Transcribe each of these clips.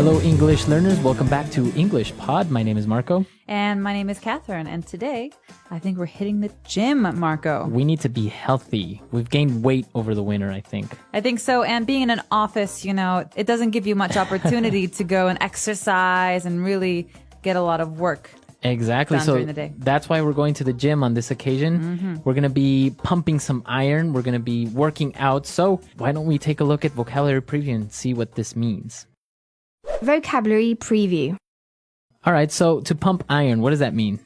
Hello, English learners. Welcome back to English Pod. My name is Marco. And my name is Catherine. And today, I think we're hitting the gym, Marco. We need to be healthy. We've gained weight over the winter, I think. I think so. And being in an office, it doesn't give you much opportunity to go and exercise and really get a lot of work. Exactly. Done during the day. That's why we're going to the gym on this occasion. We're going to be pumping some iron. We're going to be working out. So why don't we take a look at vocabulary preview and see what this means? Vocabulary preview. All right. So to pump iron, what does that mean?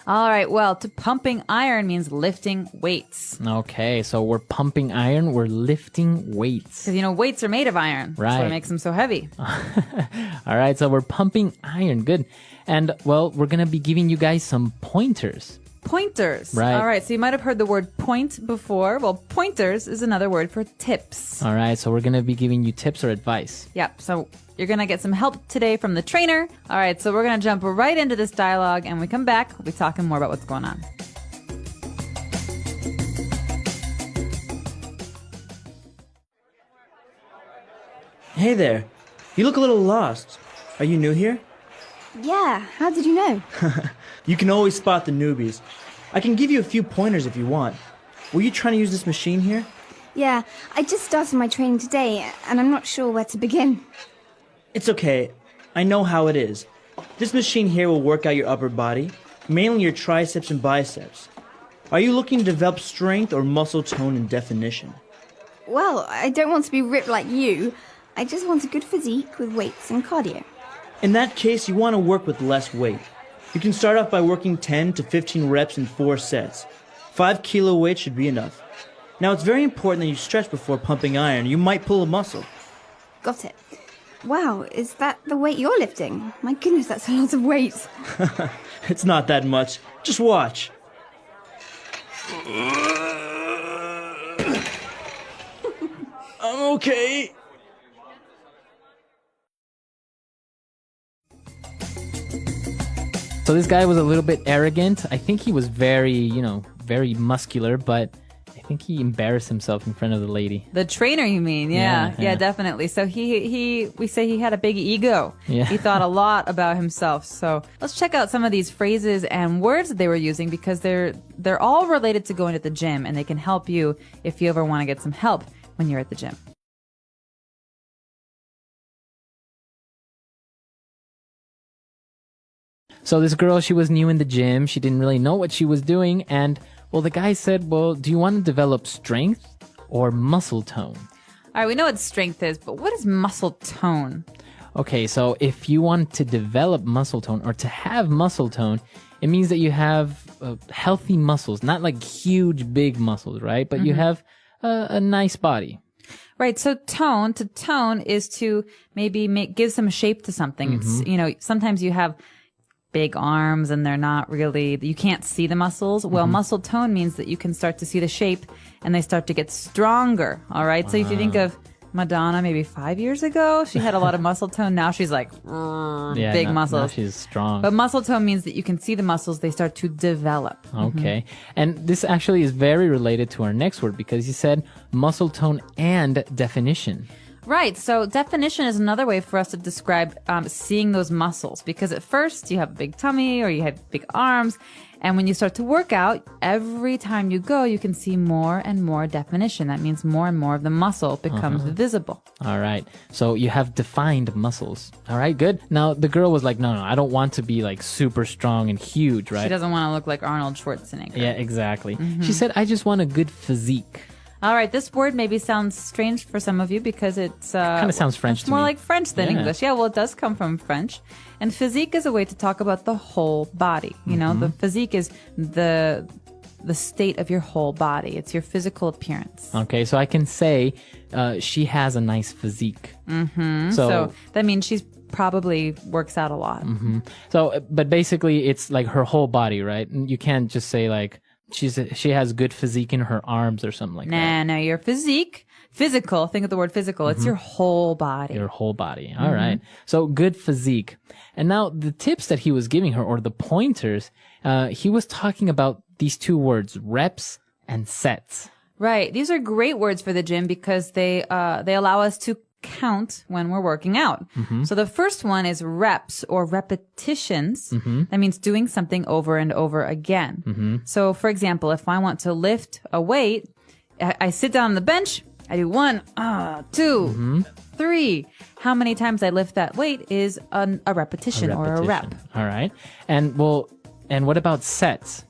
All right. Well, to pumping iron means lifting weights. Okay. So we're pumping iron. We're lifting weights. Because, weights are made of iron. Right. That's what makes them so heavy. All right. So we're pumping iron. Good. And, well, we're going to be giving you guys some pointers. Pointers. Right. All right. So you might have heard the word point before. Well, pointers is another word for tips. All right. So we're going to be giving you tips or advice. Yep. So you're going to get some help today from the trainer. All right. So we're going to jump right into this dialogue. And when we come back, we'll be talking more about what's going on. Hey there. You look a little lost. Are you new here? Yeah, how did you know? You can always spot the newbies. I can give you a few pointers if you want. Were you trying to use this machine here? Yeah, I just started my training today, and I'm not sure where to begin. It's okay. I know how it is. This machine here will work out your upper body, mainly your triceps and biceps. Are you looking to develop strength or muscle tone and definition? Well, I don't want to be ripped like you. I just want a good physique with weights and cardio. In that case, you want to work with less weight. You can start off by working 10 to 15 reps in 4 sets. 5 kilo weight should be enough. Now, it's very important that you stretch before pumping iron. You might pull a muscle. Got it. Wow, is that the weight you're lifting? My goodness, that's a lot of weight. It's not that much. Just watch. I'm okay. So this guy was a little bit arrogant. I think he was very, very muscular, but I think he embarrassed himself in front of the lady. The trainer, you mean? Yeah, definitely. So we say he had a big ego. Yeah. He thought a lot about himself. So let's check out some of these phrases and words that they were using because they're all related to going to the gym and they can help you if you ever want to get some help when you're at the gym. So this girl, she was new in the gym. She didn't really know what she was doing. And, well, the guy said, well, do you want to develop strength or muscle tone? All right, we know what strength is, but what is muscle tone? Okay, so if you want to develop muscle tone or to have muscle tone, it means that you have healthy muscles, not like huge, big muscles, right? But you have a nice body. Right. So to tone is to maybe give some shape to something. It's, sometimes you have big arms and they're not really, you can't see the muscles. Well, muscle tone means that you can start to see the shape and they start to get stronger. All right. So if you think of Madonna maybe 5 years ago, she had a lot of muscle tone. Now she's like big muscles. Now she's strong. But muscle tone means that you can see the muscles, they start to develop. Okay. And this actually is very related to our next word because you said muscle tone and definition. Right. So definition is another way for us to describe seeing those muscles because at first you have a big tummy or you have big arms. And when you start to work out, every time you go, you can see more and more definition. That means more and more of the muscle becomes visible. All right. So you have defined muscles. All right, good. Now the girl was like, no, I don't want to be like super strong and huge, right? She doesn't want to look like Arnold Schwarzenegger. Yeah, exactly. She said, I just want a good physique. All right, this word maybe sounds strange for some of you because it's kind of sounds French to me. More like French than English. Yeah, well, it does come from French. And physique is a way to talk about the whole body. The physique is the state of your whole body. It's your physical appearance. Okay, so I can say she has a nice physique. So that means she's probably works out a lot. So, but basically, it's like her whole body, right? You can't just say like she has good physique in her arms or something like that. No, your physical, think of the word physical. It's your whole body. Your whole body. All right. So good physique. And now the tips that he was giving her or the pointers, he was talking about these two words, reps and sets. Right. These are great words for the gym because they allow us to count when we're working out. So the first one is reps or repetitions. That means doing something over and over again. So for example, if I want to lift a weight, I sit down on the bench, I do 1, 2, 3. How many times I lift that weight is a repetition or a rep. All right. And what about sets?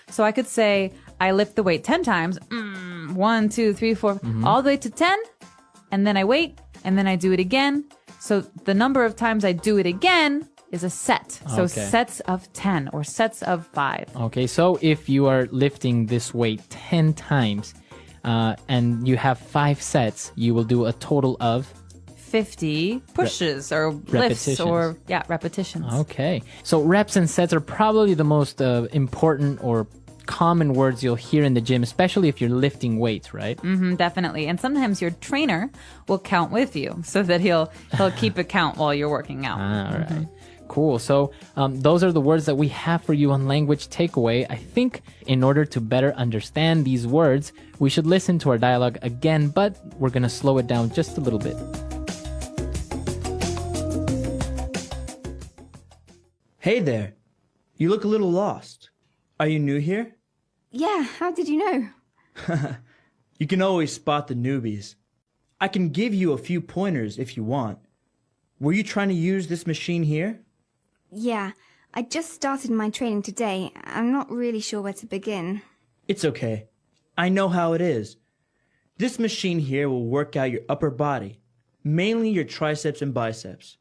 So I could say I lift the weight 10 times, 1, 2, 3, 4, all the way to 10, and then I wait, and then I do it again. So the number of times I do it again is a set. So sets of 10 or sets of 5. Okay, so if you are lifting this weight 10 times and you have 5 sets, you will do a total of 50 pushes or lifts or repetitions. Okay. So reps and sets are probably the most important or common words you'll hear in the gym, especially if you're lifting weights, right? Definitely. And sometimes your trainer will count with you so that he'll keep a count while you're working out. All right. Cool. So those are the words that we have for you on Language Takeaway. I think in order to better understand these words, we should listen to our dialogue again, but we're going to slow it down just a little bit. Hey there. You look a little lost. Are you new here? Yeah, how did you know? You can always spot the newbies. I can give you a few pointers if you want. Were you trying to use this machine here? Yeah, I just started my training today. I'm not really sure where to begin. It's okay. I know how it is. This machine here will work out your upper body, mainly your triceps and biceps.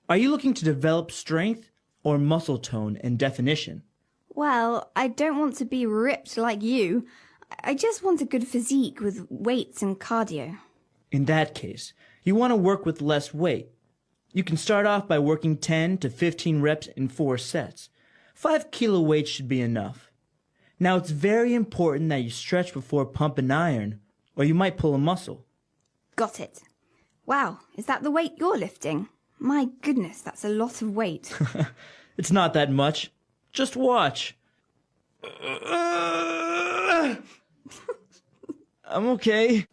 Are you looking to develop strength or muscle tone and definition? Well, I don't want to be ripped like you. I just want a good physique with weights and cardio. In that case, you want to work with less weight. You can start off by working 10 to 15 reps in 4 sets. 5 kilo weights should be enough. Now it's very important that you stretch before pump and iron, or you might pull a muscle. Got it. Wow, is that the weight you're lifting? My goodness, that's a lot of weight. It's not that much. Just watch. I'm okay.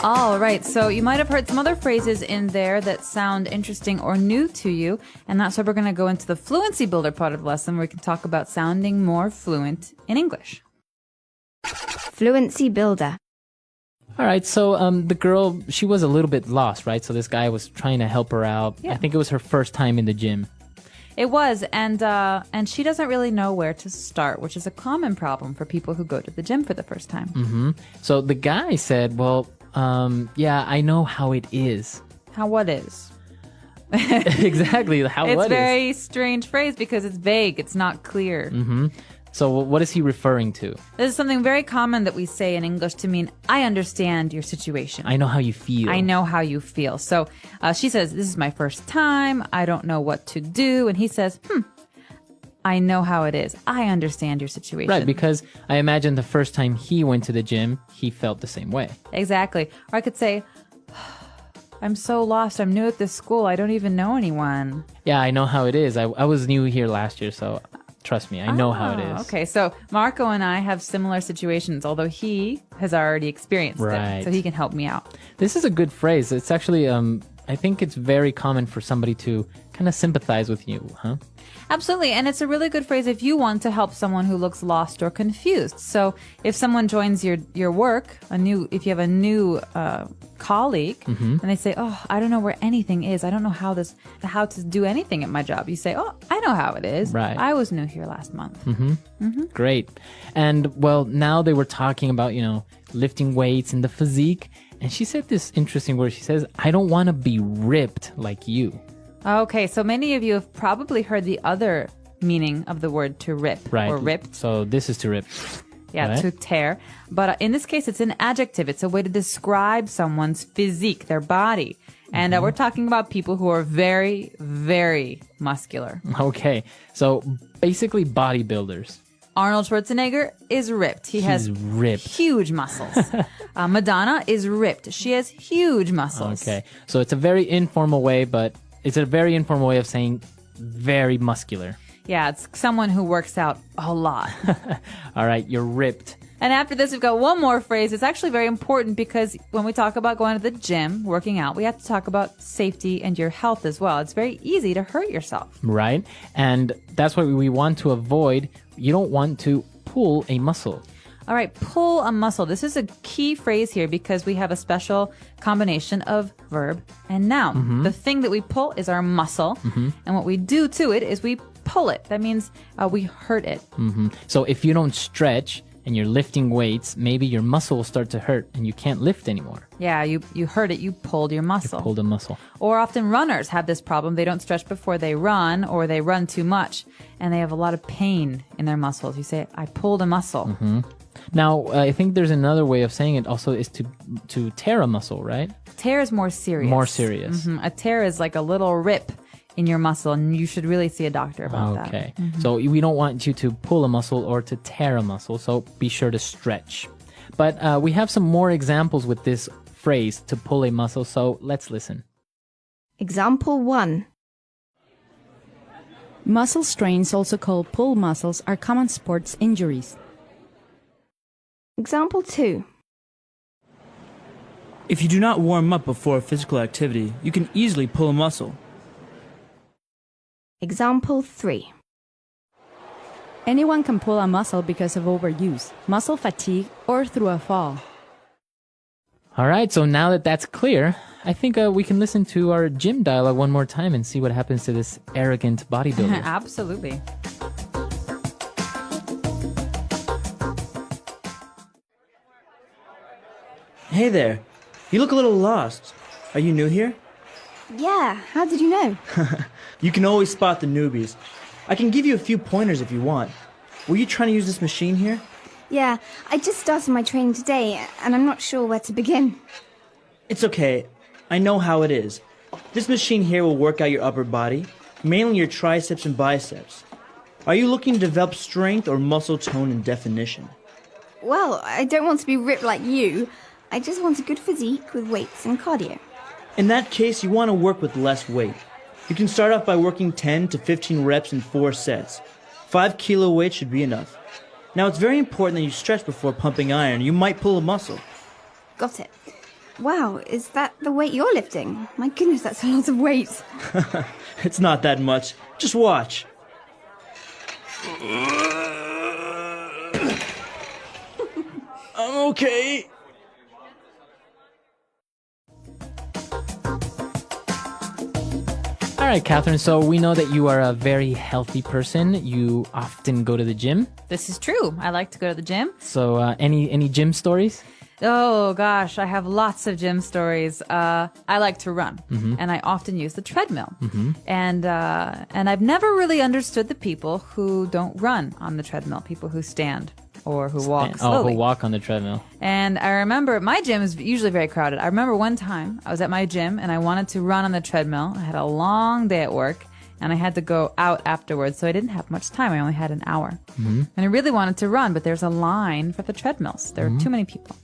All right, so you might have heard some other phrases in there that sound interesting or new to you, and that's why we're going to go into the Fluency Builder part of the lesson where we can talk about sounding more fluent in English. Fluency Builder. All right, so the girl, she was a little bit lost, right? So this guy was trying to help her out. Yeah. I think it was her first time in the gym. It was, and she doesn't really know where to start, which is a common problem for people who go to the gym for the first time. So the guy said, well, yeah, I know how it is. How what is? Exactly, how It's what a is. very strange phrase because it's vague. It's not clear. So what is he referring to? This is something very common that we say in English to mean, I understand your situation. I know how you feel. I know how you feel. So she says, this is my first time. I don't know what to do. And he says, I know how it is. I understand your situation. Right, because I imagine the first time he went to the gym, he felt the same way. Exactly. Or I could say, I'm so lost. I'm new at this school. I don't even know anyone. Yeah, I know how it is. I was new here last year, so trust me, I know how it is. Okay, so Marco and I have similar situations, although he has already experienced Right. it, so he can help me out. This is a good phrase. It's actually, I think it's very common for somebody to kind of sympathize with you, huh? Absolutely, and it's a really good phrase if you want to help someone who looks lost or confused. So if someone joins your work, if you have a new colleague, and they say, "Oh, I don't know where anything is. I don't know how to do anything at my job." You say, "Oh, I know how it is. Right. I was new here last month." Great. And well, now they were talking about, lifting weights and the physique. And she said this interesting word. She says, I don't want to be ripped like you. Okay, so many of you have probably heard the other meaning of the word to rip Right. or ripped. So this is to rip. Yeah, right? to tear. But in this case, it's an adjective. It's a way to describe someone's physique, their body. And we're talking about people who are very, very muscular. Okay. So basically bodybuilders. Arnold Schwarzenegger is ripped. He's ripped. huge muscles. Madonna is ripped. She has huge muscles. Okay. So it's a very informal way, but it's a very informal way of saying very muscular. Yeah, it's someone who works out a lot. All right. You're ripped. And after this, we've got one more phrase. It's actually very important because when we talk about going to the gym, working out, we have to talk about safety and your health as well. It's very easy to hurt yourself. Right. And that's what we want to avoid. You don't want to pull a muscle. All right, pull a muscle. This is a key phrase here because we have a special combination of verb and noun. The thing that we pull is our muscle, and what we do to it is we pull it. That means we hurt it. So if you don't stretch and you're lifting weights, maybe your muscle will start to hurt and you can't lift anymore. Yeah, you hurt it. You pulled your muscle. You pulled a muscle. Or often runners have this problem. They don't stretch before they run, or they run too much, and they have a lot of pain in their muscles. You say, I pulled a muscle. Now, I think there's another way of saying it also is to tear a muscle, right? Tear is more serious. More serious. A tear is like a little rip in your muscle, and you should really see a doctor about that. Okay. So we don't want you to pull a muscle or to tear a muscle, so be sure to stretch. But we have some more examples with this phrase, to pull a muscle, so let's listen. Example 1. Muscle strains, also called pull muscles, are common sports injuries. Example 2. If you do not warm up before a physical activity, you can easily pull a muscle. Example 3. Anyone can pull a muscle because of overuse, muscle fatigue, or through a fall. All right, so now that that's clear, I think we can listen to our gym dialogue one more time and see what happens to this arrogant bodybuilder. Absolutely. Hey there. You look a little lost. Are you new here? Yeah, how did you know? You can always spot the newbies. I can give you a few pointers if you want. Were you trying to use this machine here? Yeah, I just started my training today, and I'm not sure where to begin. It's okay. I know how it is. This machine here will work out your upper body, mainly your triceps and biceps. Are you looking to develop strength or muscle tone and definition? Well, I don't want to be ripped like you. I just want a good physique with weights and cardio. In that case, you want to work with less weight. You can start off by working 10 to 15 reps in 4 sets. 5 kilo weight should be enough. Now, it's very important that you stretch before pumping iron. You might pull a muscle. Got it. Wow, is that the weight you're lifting? My goodness, that's a lot of weight. It's not that much. Just watch. I'm okay. All right, Catherine, so we know that you are a very healthy person. You often go to the gym. This is true. I like to go to the gym. So any gym stories? Oh, gosh, I have lots of gym stories. I like to run, and I often use the treadmill. And I've never really understood the people who don't run on the treadmill, people who stand or who walk slowly. Who walk on the treadmill. And I remember my gym is usually very crowded. I remember one time I was at my gym and I wanted to run on the treadmill. I had a long day at work and I had to go out afterwards, so I didn't have much time. I only had an hour. And I really wanted to run, but there's a line for the treadmills. There are too many people.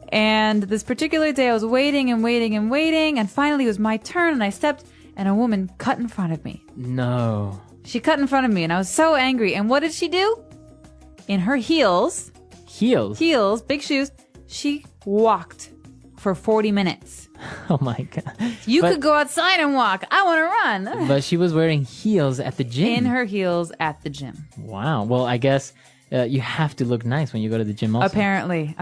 And this particular day I was waiting and waiting and waiting, and finally it was my turn and I stepped and a woman cut in front of me. No. She cut in front of me and I was so angry. And what did she do? In her heels, big shoes, she walked for 40 minutes. Oh my God. You could go outside and walk. I want to run. But she was wearing heels at the gym. In her heels at the gym. Wow. Well, I guess you have to look nice when you go to the gym also. Apparently.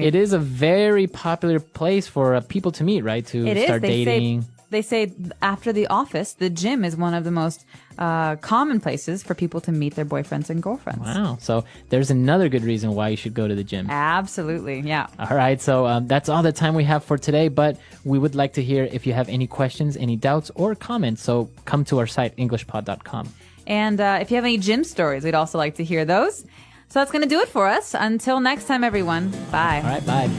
It is a very popular place for people to meet, right? To start dating. They say after the office, the gym is one of the most common places for people to meet their boyfriends and girlfriends. Wow. So there's another good reason why you should go to the gym. Absolutely. Yeah. All right. So that's all the time we have for today, but we would like to hear if you have any questions, any doubts, or comments. So come to our site, EnglishPod.com. And if you have any gym stories, we'd also like to hear those. So that's going to do it for us. Until next time, everyone. Bye. All right. Bye.